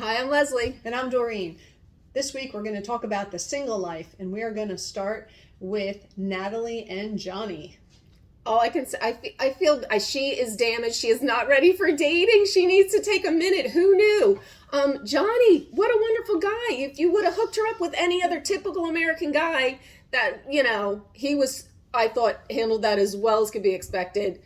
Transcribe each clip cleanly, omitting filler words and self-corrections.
Hi, I'm Leslie. And I'm Doreen. This week we're going to talk about the single life, and we are going to start with Natalie and Johnny. All I can say, I feel she is damaged. She is not ready for dating. She needs to take a minute. Who knew? Johnny, what a wonderful guy. If you would have hooked her up with any other typical American guy that, he was, I thought, handled that as well as could be expected.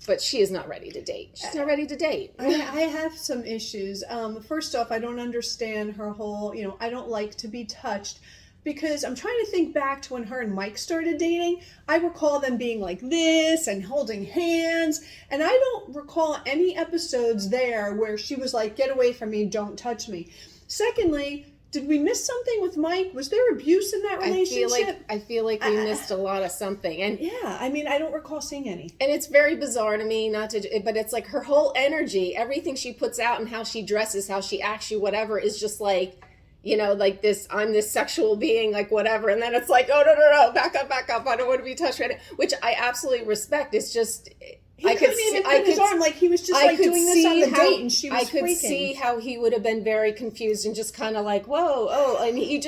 But she is not ready to date. She's not ready to date. I have some issues. First off, I don't understand her whole, I don't like to be touched. Because I'm trying to think back to when her and Mike started dating. I recall them being like this and holding hands. And I don't recall any episodes there where she was like, get away from me, don't touch me. Secondly, did we miss something with Mike? Was there abuse in that relationship? I feel like we missed a lot of something. And yeah, I don't recall seeing any. And it's very bizarre to me, but it's like her whole energy, everything she puts out and how she dresses, how she acts, whatever, is just like, like this, I'm this sexual being, like whatever. And then it's like, oh, no, back up. I don't want to be touched right now, which I absolutely respect. It's just, I couldn't even put his arm, like he was just like doing this on the date and she was freaking. I could see how he would have been very confused and just kind of like, whoa, he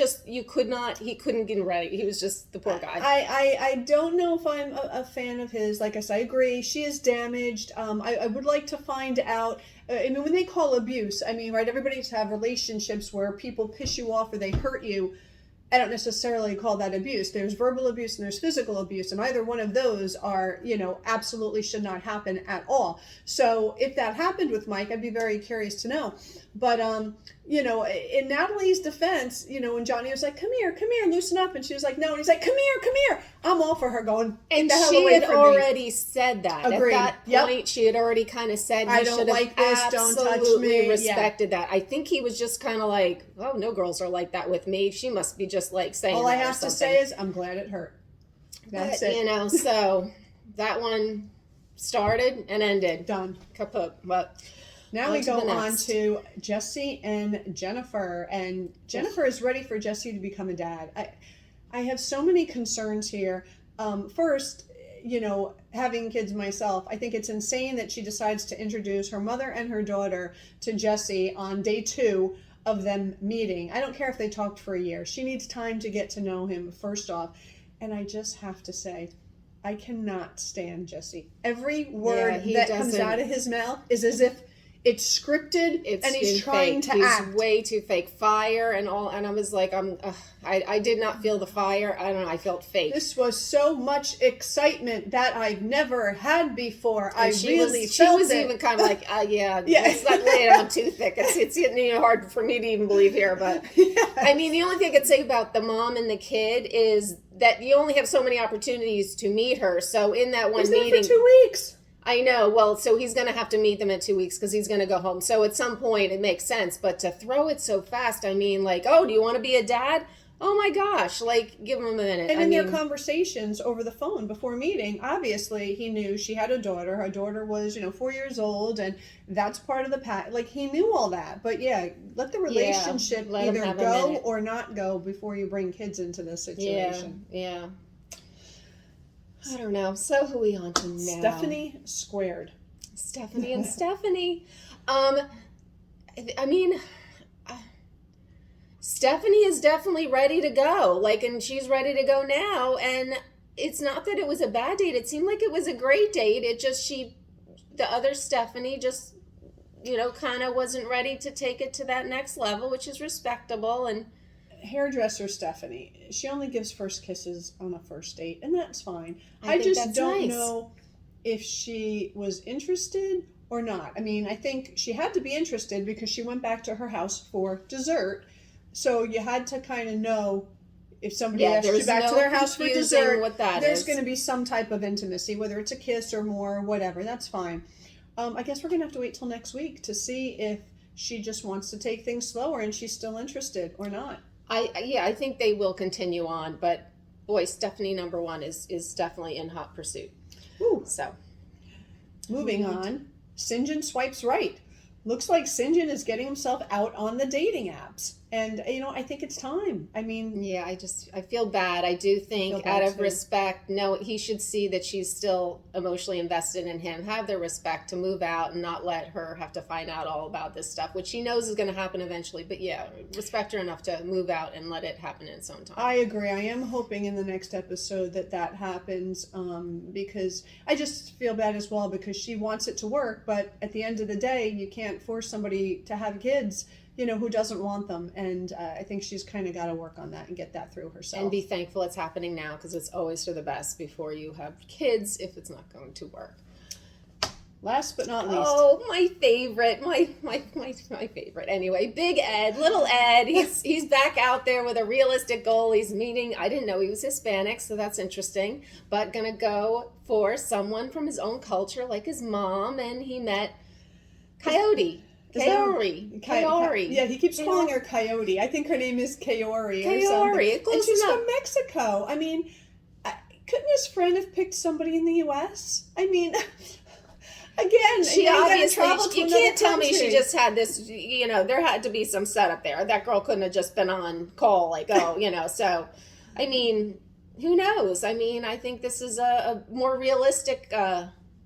couldn't get ready. He was just the poor guy. I don't know if I'm a fan of his. Like I said, I agree. She is damaged. I would like to find out. When they call abuse, right, everybody's have relationships where people piss you off or they hurt you. I don't necessarily call that abuse. There's verbal abuse and there's physical abuse, and either one of those are, absolutely should not happen at all. So if that happened with Mike, I'd be very curious to know. But, in Natalie's defense, when Johnny was like, come here, loosen up. And she was like, no. And he's like, come here. I'm all for her going, and she had already said that. Agreed. At that point, she had already kind of said, I don't like this, don't touch me. Respected that. I think he was just kind of like, oh, no girls are like that with me. She must be just like saying all that I have to say is, I'm glad it hurt. That's it. So that one started and ended. Done. Kaput. But now we go on to Jesse and Jennifer. And Jennifer is ready for Jesse to become a dad. I have so many concerns here. First, having kids myself, I think it's insane that she decides to introduce her mother and her daughter to Jesse on day 2 of them meeting. I don't care if they talked for a year. She needs time to get to know him, first off. And I just have to say, I cannot stand Jesse. Every word that comes out of his mouth is as if it's scripted and he's trying to act. He's way too fake. Fire and all. And I was like, I did not feel the fire. I don't know. I felt fake. This was so much excitement that I've never had before. And she was even kind of like, it's not laying on too thick. It's getting hard for me to even believe here. But the only thing I could say about the mom and the kid is that you only have so many opportunities to meet her. So in that one meeting, there for 2 weeks. I know. Well, so he's going to have to meet them in 2 weeks because he's going to go home. So at some point it makes sense. But to throw it so fast, oh, do you want to be a dad? Oh my gosh, give him a minute. And in their conversations over the phone before meeting, obviously he knew she had a daughter. Her daughter was, 4 years old, and that's part of the he knew all that. But let the relationship either go or not go before you bring kids into this situation. Yeah. I don't know. So who are we on to now? Stephanie squared. Stephanie and Stephanie. Stephanie is definitely ready to go. And she's ready to go now. And it's not that it was a bad date. It seemed like it was a great date. It just, the other Stephanie just, kind of wasn't ready to take it to that next level, which is respectable. And hairdresser Stephanie, she only gives first kisses on a first date, and that's fine. I just don't know if she was interested or not. I think she had to be interested because she went back to her house for dessert. So you had to kind of know if somebody asked you back to their house for dessert, there's going to be some type of intimacy, whether it's a kiss or more, whatever. That's fine. I guess we're going to have to wait till next week to see if she just wants to take things slower and she's still interested or not. I think they will continue on, but boy, Stephanie number 1 is definitely in hot pursuit. Ooh. So, moving on, Sinjin swipes right. Looks like Sinjin is getting himself out on the dating apps. And, I think it's time. I mean, Yeah, I feel bad. I do think out of respect, no, he should see that she's still emotionally invested in him, have the respect to move out and not let her have to find out all about this stuff, which she knows is going to happen eventually. But yeah, respect her enough to move out and let it happen in its own time. I agree. I am hoping in the next episode that happens, because I just feel bad as well, because she wants it to work, but at the end of the day, you can't force somebody to have kids, who doesn't want them. And I think she's kind of got to work on that and get that through herself. And be thankful it's happening now, because it's always for the best before you have kids if it's not going to work. Last but not least. Oh, my favorite. My favorite. Anyway, Big Ed, little Ed. He's back out there with a realistic goal. He's meeting, I didn't know he was Hispanic, so that's interesting. But gonna go for someone from his own culture, like his mom, and he met Coyote. Kaori. Yeah, he keeps calling her Coyote. I think her name is Kaori or something. And she's from Mexico. I mean, couldn't his friend have picked somebody in the U.S.? I mean, again, she obviously, you can't tell me she just had this, there had to be some setup there. That girl couldn't have just been on call, so, I mean, who knows? I mean, I think this is a more realistic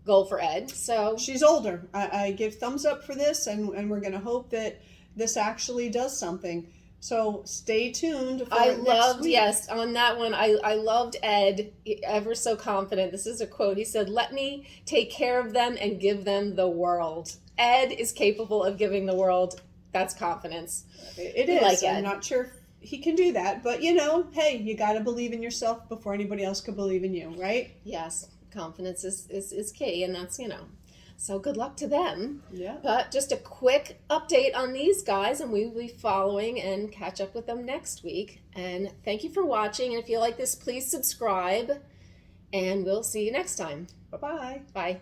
goal for Ed. So she's older. I give thumbs up for this, and we're going to hope that this actually does something. So stay tuned for next week. Yes, on that one, I loved Ed, ever so confident. This is a quote. He said, "Let me take care of them and give them the world." Ed is capable of giving the world. That's confidence. It is. Like I'm not sure if he can do that, but hey, you got to believe in yourself before anybody else could believe in you, right? Yes. Confidence is key, and that's, so good luck to them. Yeah. But just a quick update on these guys, and we will be following and catch up with them next week. And thank you for watching. And if you like this, please subscribe, and we'll see you next time. Bye-bye. Bye.